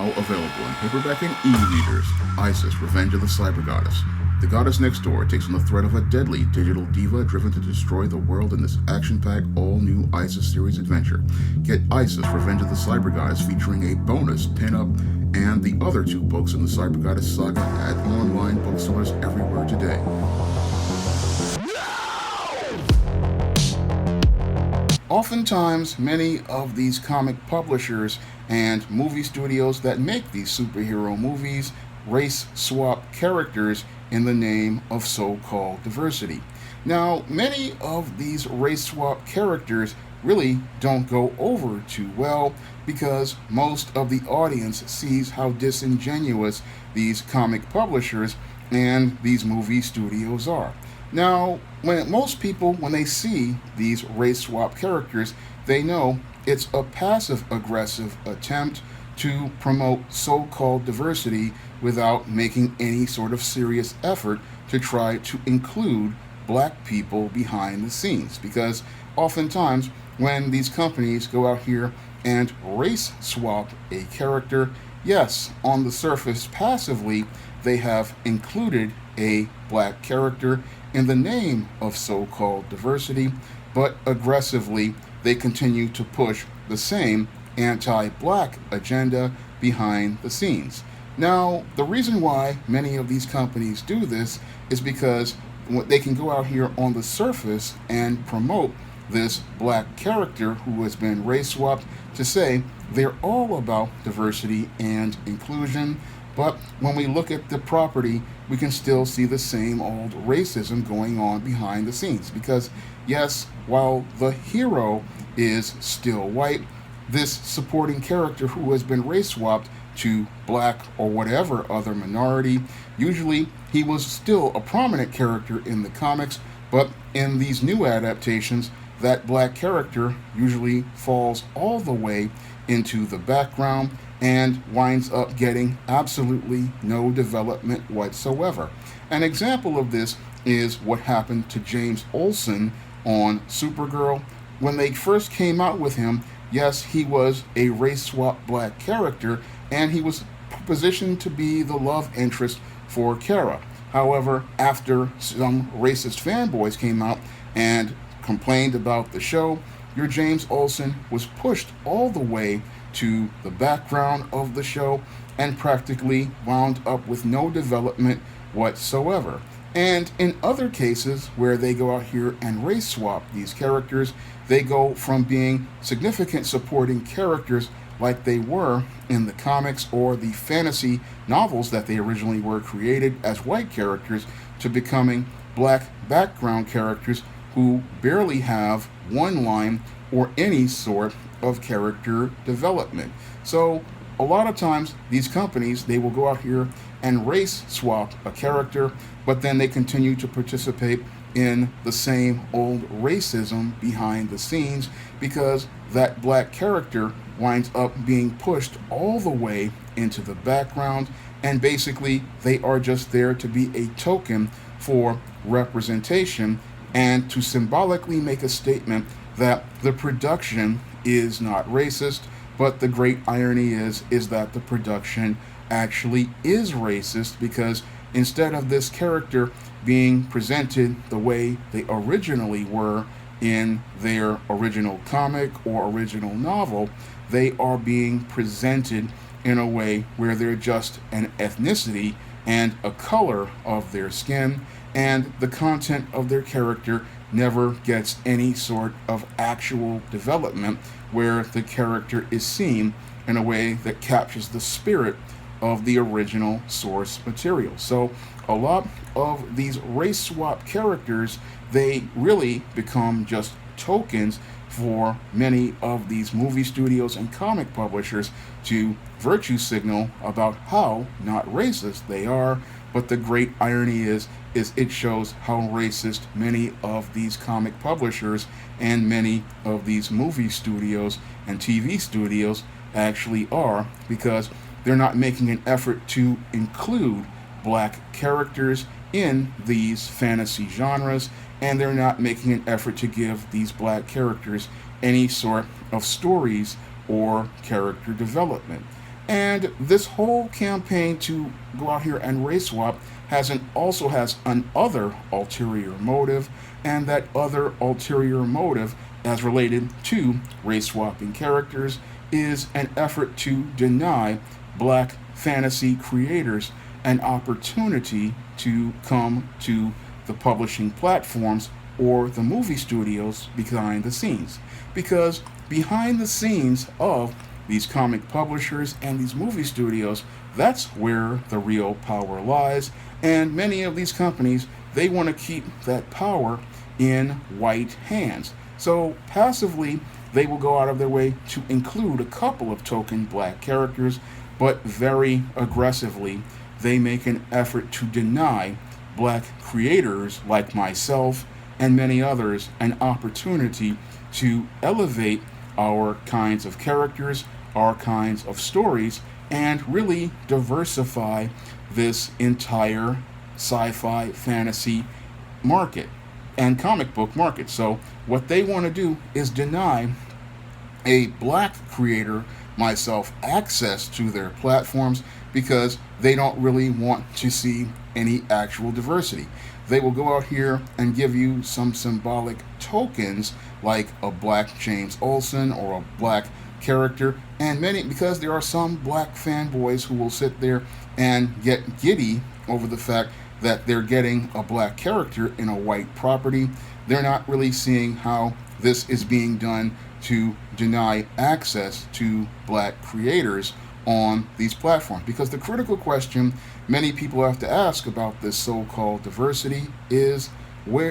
now available in paperback and e-readers. Isis, Revenge of the Cyber Goddess. The goddess next door takes on the threat of a deadly digital diva driven to destroy the world in this action-packed, all-new Isis series adventure. Get Isis, Revenge of the Cyber Goddess featuring a bonus pin-up and the other 2 books in the Cyber Goddess saga at online bookstores everywhere today. Oftentimes, many of these comic publishers and movie studios that make these superhero movies race swap characters in the name of so-called diversity. Now, many of these race swap characters really don't go over too well because most of the audience sees how disingenuous these comic publishers and these movie studios are. Now, most people, when they see these race swap characters, they know it's a passive-aggressive attempt to promote so-called diversity without making any sort of serious effort to try to include black people behind the scenes. Because oftentimes, when these companies go out here and race swap a character, yes, on the surface, passively, they have included a black character in the name of so-called diversity, but aggressively they continue to push the same anti-black agenda behind the scenes. Now, the reason why many of these companies do this is because they can go out here on the surface and promote this black character who has been race swapped to say they're all about diversity and inclusion. But when we look at the property, we can still see the same old racism going on behind the scenes. Because, yes, while the hero is still white, this supporting character who has been race swapped to black or whatever other minority, usually he was still a prominent character in the comics, but in these new adaptations, that black character usually falls all the way into the background and winds up getting absolutely no development whatsoever. An example of this is what happened to James Olsen on Supergirl. When they first came out with him, yes, he was a race swap black character, and he was positioned to be the love interest for Kara. However, after some racist fanboys came out and complained about the show, your James Olsen was pushed all the way to the background of the show and practically wound up with no development whatsoever. And in other cases where they go out here and race swap these characters, they go from being significant supporting characters like they were in the comics or the fantasy novels that they originally were created as white characters to becoming black background characters who barely have one line or any sort of character development. So a lot of times these companies, they will go out here and race swap a character, but then they continue to participate in the same old racism behind the scenes because that black character winds up being pushed all the way into the background, and basically they are just there to be a token for representation and to symbolically make a statement that the production is not racist, but the great irony is that the production actually is racist, because instead of this character being presented the way they originally were in their original comic or original novel, they are being presented in a way where they're just an ethnicity and a color of their skin, and the content of their character never gets any sort of actual development where the character is seen in a way that captures the spirit of the original source material. So a lot of these race swap characters, they really become just tokens for many of these movie studios and comic publishers to virtue signal about how not racist they are. But the great irony is it shows how racist many of these comic publishers and many of these movie studios and TV studios actually are, because they're not making an effort to include black characters in these fantasy genres, and they're not making an effort to give these black characters any sort of stories or character development. And this whole campaign to go out here and race swap also has an other ulterior motive, and that other ulterior motive, as related to race swapping characters, is an effort to deny black fantasy creators an opportunity to come to the publishing platforms or the movie studios behind the scenes. Because behind the scenes of these comic publishers and these movie studios, that's where the real power lies. And many of these companies, they want to keep that power in white hands. So passively, they will go out of their way to include a couple of token black characters, but very aggressively, they make an effort to deny black creators like myself and many others an opportunity to elevate our kinds of characters, our kinds of stories, and really diversify this entire sci-fi fantasy market and comic book market. So what they want to do is deny a black creator, myself, access to their platforms because they don't really want to see any actual diversity. They will go out here and give you some symbolic tokens like a black James Olsen or a black character, and many, because there are some black fanboys who will sit there and get giddy over the fact that they're getting a black character in a white property. They're not really seeing how this is being done to deny access to black creators on these platforms. Because the critical question many people have to ask about this so-called diversity is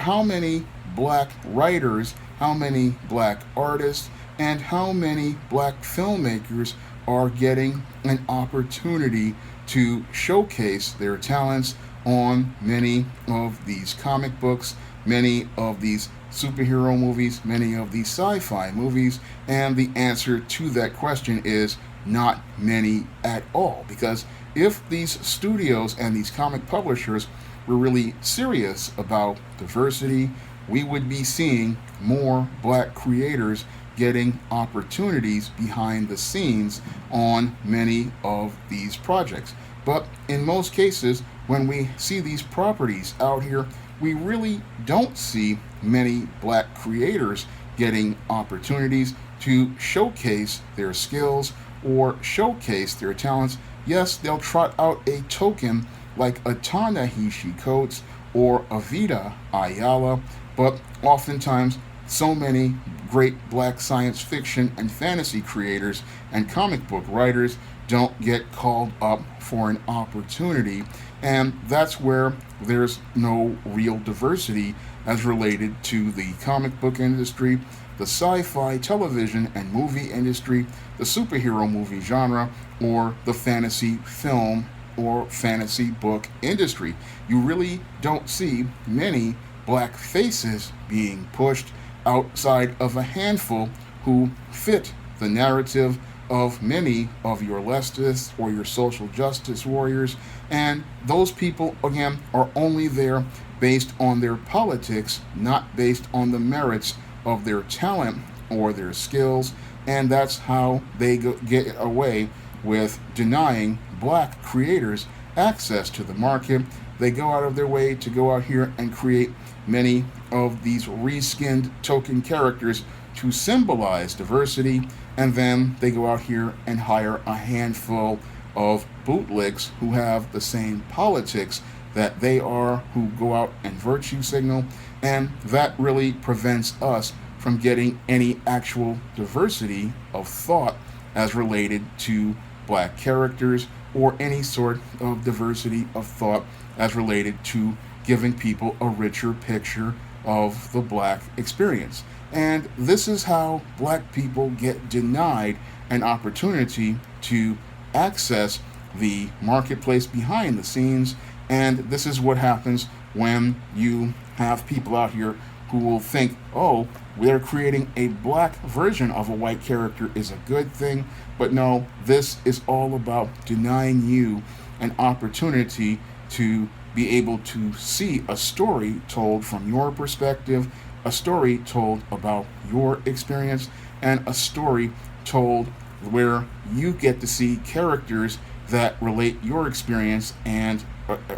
how many black writers, how many black artists, and how many black filmmakers are getting an opportunity to showcase their talents on many of these comic books, many of these superhero movies, many of these sci-fi movies. And the answer to that question is not many at all. Because if these studios and these comic publishers were really serious about diversity, we would be seeing more black creators getting opportunities behind the scenes on many of these projects. But in most cases, when we see these properties out here, we really don't see many black creators getting opportunities to showcase their skills or showcase their talents. Yes, they'll trot out a token like a Ta-Nehisi Coates or a Vita Ayala, but oftentimes so many great black science fiction and fantasy creators and comic book writers don't get called up for an opportunity, and that's where there's no real diversity as related to the comic book industry, the sci-fi television and movie industry, the superhero movie genre, or the fantasy film or fantasy book industry. You really don't see many black faces being pushed outside of a handful who fit the narrative of many of your leftists or your social justice warriors. And those people, again, are only there based on their politics, not based on the merits of their talent or their skills. And that's how they get away with denying black creators access to the market. They go out of their way to go out here and create many of these reskinned token characters to symbolize diversity, and then they go out here and hire a handful of bootlicks who have the same politics that they are, who go out and virtue signal, and that really prevents us from getting any actual diversity of thought as related to black characters, or any sort of diversity of thought as related to giving people a richer picture of the black experience. And this is how black people get denied an opportunity to access the marketplace behind the scenes. And this is what happens when you have people out here who will think, oh, they're creating a black version of a white character is a good thing. But no, this is all about denying you an opportunity to be able to see a story told from your perspective, a story told about your experience, and a story told where you get to see characters that relate your experience and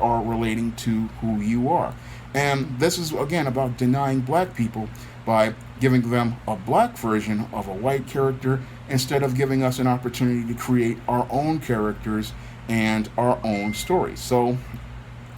are relating to who you are. And this is again about denying black people by giving them a black version of a white character instead of giving us an opportunity to create our own characters and our own stories. So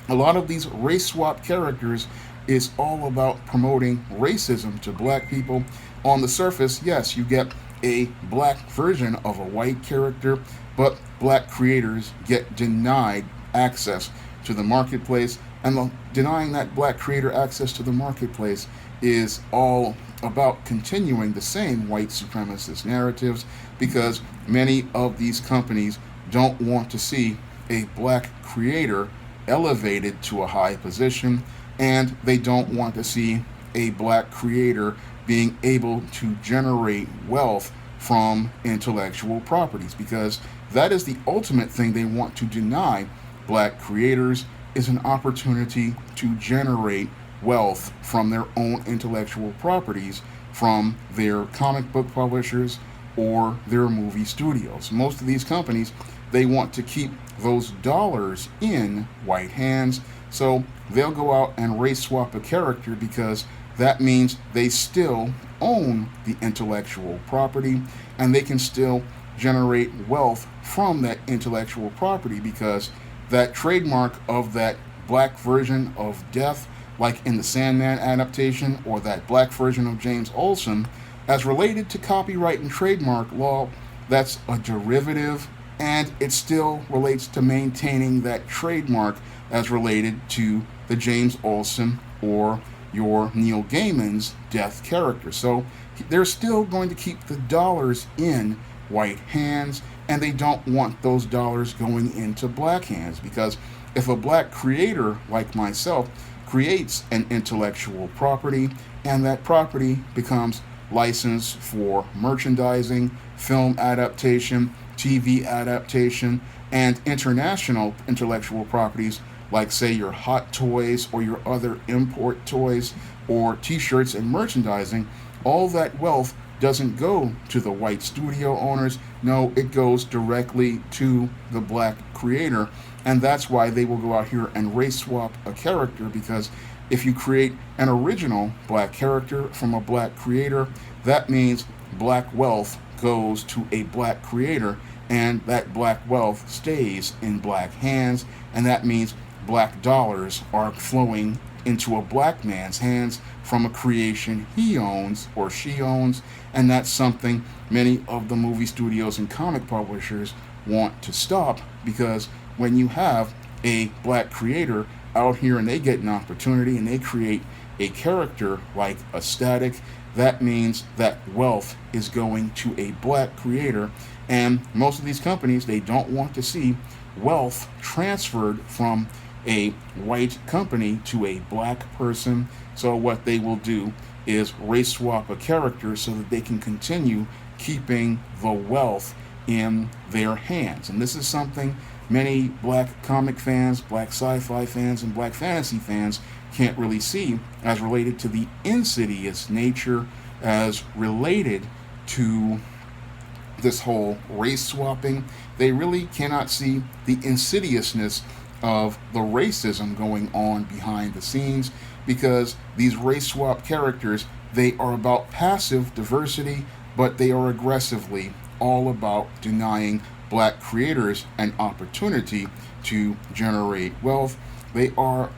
a lot of these race swap characters is all about promoting racism to black people. On the surface, yes, you get a black version of a white character, but black creators get denied access to the marketplace, and denying that black creator access to the marketplace is all about continuing the same white supremacist narratives because many of these companies don't want to see a black creator elevated to a high position, and they don't want to see a black creator being able to generate wealth from intellectual properties because that is the ultimate thing they want to deny black creators is an opportunity to generate wealth from their own intellectual properties from their comic book publishers or their movie studios. Most of these companies, they want to keep those dollars in white hands, so they'll go out and race swap a character because that means they still own the intellectual property and they can still generate wealth from that intellectual property because that trademark of that black version of death, like in the Sandman adaptation, or that black version of James Olsen, as related to copyright and trademark law, that's a derivative and it still relates to maintaining that trademark as related to the James Olsen or your Neil Gaiman's death character. So they're still going to keep the dollars in white hands, and they don't want those dollars going into black hands because if a black creator like myself creates an intellectual property and that property becomes licensed for merchandising, film adaptation, TV adaptation, and international intellectual properties like say your hot toys or your other import toys or t-shirts and merchandising, all that wealth doesn't go to the white studio owners. No, it goes directly to the black creator. And that's why they will go out here and race swap a character because if you create an original black character from a black creator, that means black wealth goes to a black creator and that black wealth stays in black hands, and that means black dollars are flowing into a black man's hands from a creation he owns or she owns, and that's something many of the movie studios and comic publishers want to stop because when you have a black creator out here and they get an opportunity and they create a character like a Static, that means that wealth is going to a black creator, and most of these companies, they don't want to see wealth transferred from a white company to a black person. So what they will do is race swap a character so that they can continue keeping the wealth in their hands. And this is something many black comic fans, black sci-fi fans, and black fantasy fans can't really see as related to the insidious nature as related to this whole race swapping. They really cannot see the insidiousness of the racism going on behind the scenes because these race swap characters, they are about passive diversity, but they are aggressively all about denying black creators an opportunity to generate wealth. They are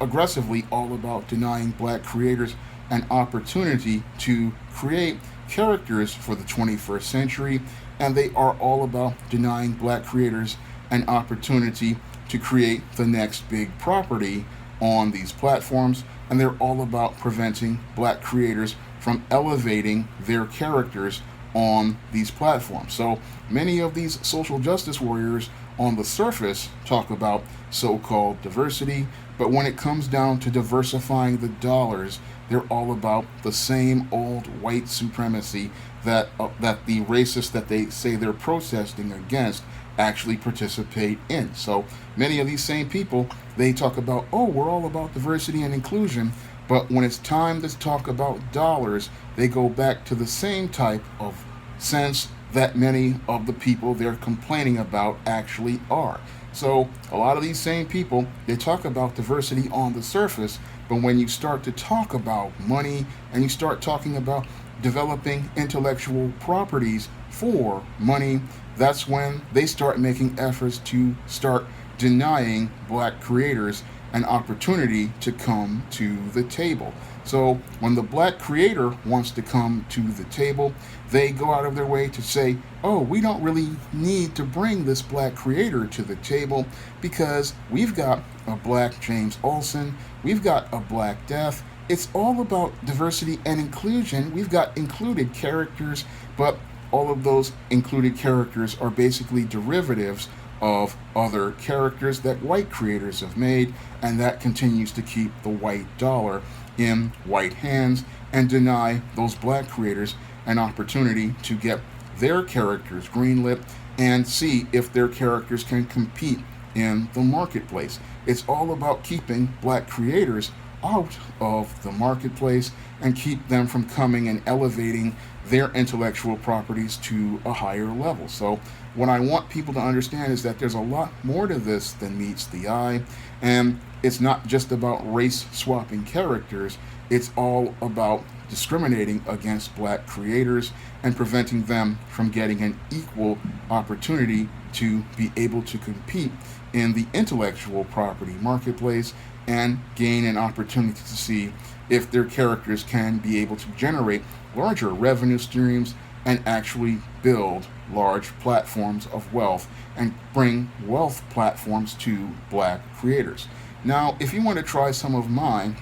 aggressively all about denying black creators an opportunity to create characters for the 21st century, and they are all about denying black creators an opportunity to create the next big property on these platforms, and they're all about preventing black creators from elevating their characters on these platforms. So many of these social justice warriors on the surface talk about so-called diversity, but when it comes down to diversifying the dollars, they're all about the same old white supremacy that the racists that they say they're protesting against actually participate in. So many of these same people, they talk about, oh, we're all about diversity and inclusion, but when it's time to talk about dollars, they go back to the same type of sense that many of the people they're complaining about actually are. So a lot of these same people, they talk about diversity on the surface, but when you start to talk about money and you start talking about developing intellectual properties for money, that's when they start making efforts to start denying black creators an opportunity to come to the table. So when the black creator wants to come to the table, they go out of their way to say, oh, we don't really need to bring this black creator to the table because we've got a black James Olsen, we've got a black Death. It's all about diversity and inclusion. We've got included characters, but all of those included characters are basically derivatives of other characters that white creators have made, and that continues to keep the white dollar in white hands and deny those black creators an opportunity to get their characters greenlit and see if their characters can compete in the marketplace. It's all about keeping black creators out of the marketplace and keep them from coming and elevating their intellectual properties to a higher level. So what I want people to understand is that there's a lot more to this than meets the eye, and it's not just about race swapping characters, it's all about discriminating against black creators and preventing them from getting an equal opportunity to be able to compete in the intellectual property marketplace and gain an opportunity to see if their characters can be able to generate larger revenue streams and actually build large platforms of wealth and bring wealth platforms to black creators. Now, if you want to try some of mine,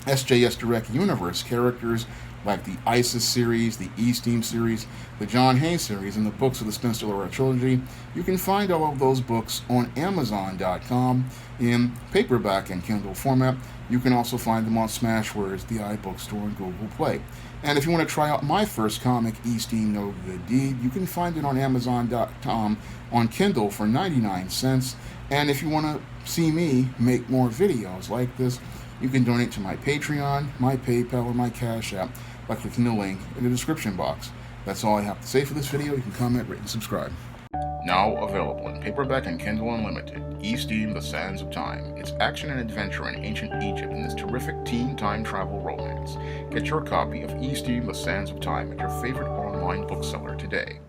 SJS Direct Universe characters like the ISIS series, the E-Steam series, the John Hay series, and the books of the Spencer Laura trilogy, you can find all of those books on Amazon.com in paperback and Kindle format. You can also find them on Smashwords, the iBookstore, and Google Play. And if you want to try out my first comic, E-Steam No Good Deed, you can find it on Amazon.com on Kindle for 99 cents. And if you want to see me make more videos like this, you can donate to my Patreon, my PayPal, or my Cash App by clicking the link in the description box. That's all I have to say for this video. You can comment, rate, and subscribe. Now available in paperback and Kindle Unlimited, E-Steam The Sands of Time. It's action and adventure in ancient Egypt in this terrific teen time travel romance. Get your copy of E-Steam The Sands of Time at your favorite online bookseller today.